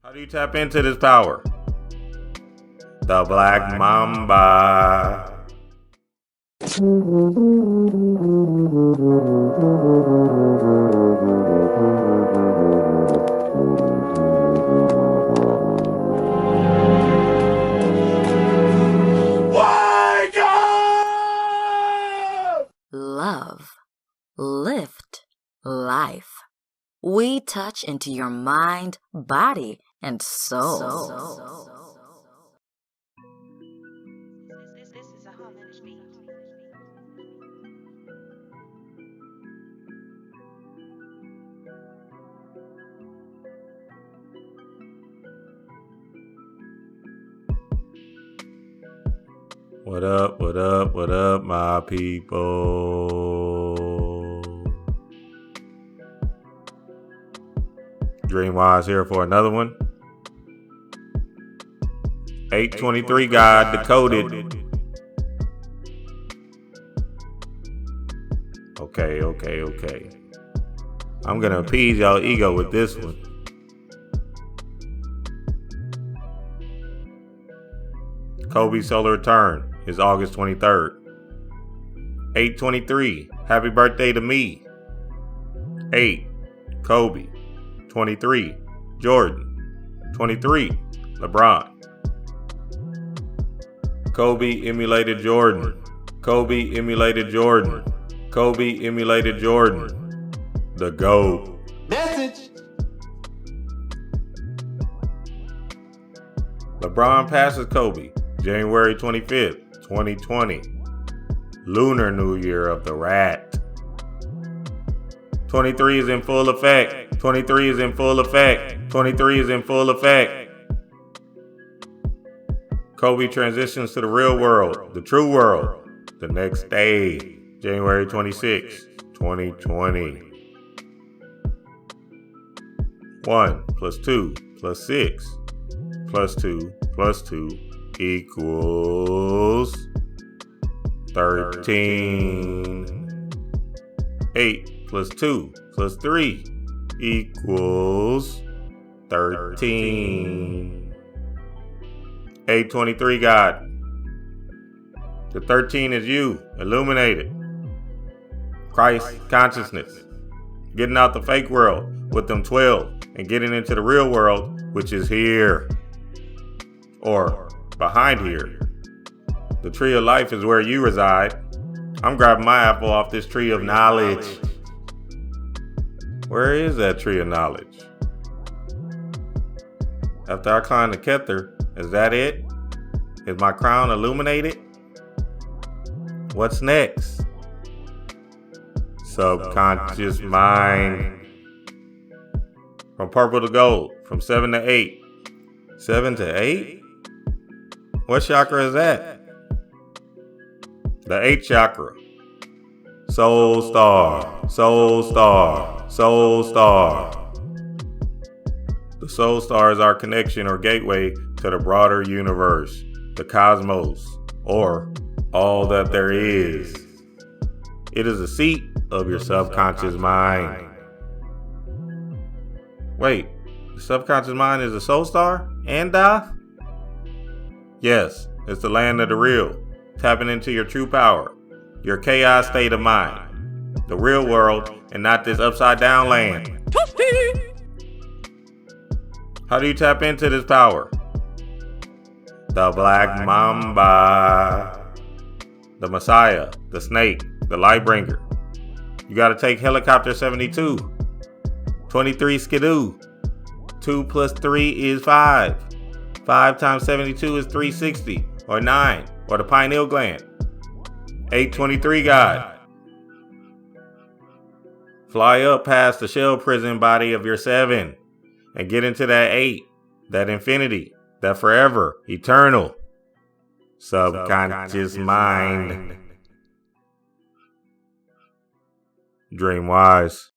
How do you tap into this power? The Black Mamba. Wake up! Love, lift, life. We touch into your mind, body, and soul. This is a harmonious beat. What up, what up, what up, my people? Dreamwise here for another one. 823 God, Decoded. Okay. I'm gonna appease y'all ego with this one. Kobe's solar return is August 23rd. 823, happy birthday to me. 8, Kobe. 23, Jordan. 23, LeBron. Kobe emulated Jordan. Kobe emulated Jordan. Kobe emulated Jordan. The GOAT. Message. LeBron passes Kobe January 25th, 2020. Lunar New Year of the Rat. 23 is in full effect. 23 is in full effect. 23 is in full effect. Kobe transitions to the real world, the true world, the next day, January 26, 2020. 1 plus 2 plus 6 plus 2 plus 2 equals 13. 8 plus 2 plus 3 equals 13. 823 God. The 13 is you, illuminated. Christ consciousness. Getting out the fake world with them 12 and getting into the real world, which is here. Or behind here. The tree of life is where you reside. I'm grabbing my apple off this tree of knowledge. Where is that tree of knowledge? After I climb the Kether, is that it? Is my crown illuminated? What's next? Subconscious mind. From purple to gold, from 7 to 8. 7 to 8? What chakra is that? The 8th chakra. Soul star, soul star, soul star. The soul star is our connection or gateway to the broader universe, the cosmos, or all that there is. It is the seat of your subconscious mind. Wait, the subconscious mind is the soul star and Doth? Yes, it's the land of the real, tapping into your true power, your chaos state of mind, the real world and not this upside down land. How do you tap into this power? The Black Mamba. The Messiah, the Snake, the Lightbringer. You gotta take Helicopter 72. 23 Skidoo. 2 plus 3 is 5. 5 times 72 is 360, or 9, or the pineal gland. 823 God. Fly up past the shell prison body of your 7 and get into that 8, that infinity, that forever, eternal, subconscious mind. Dreamwise.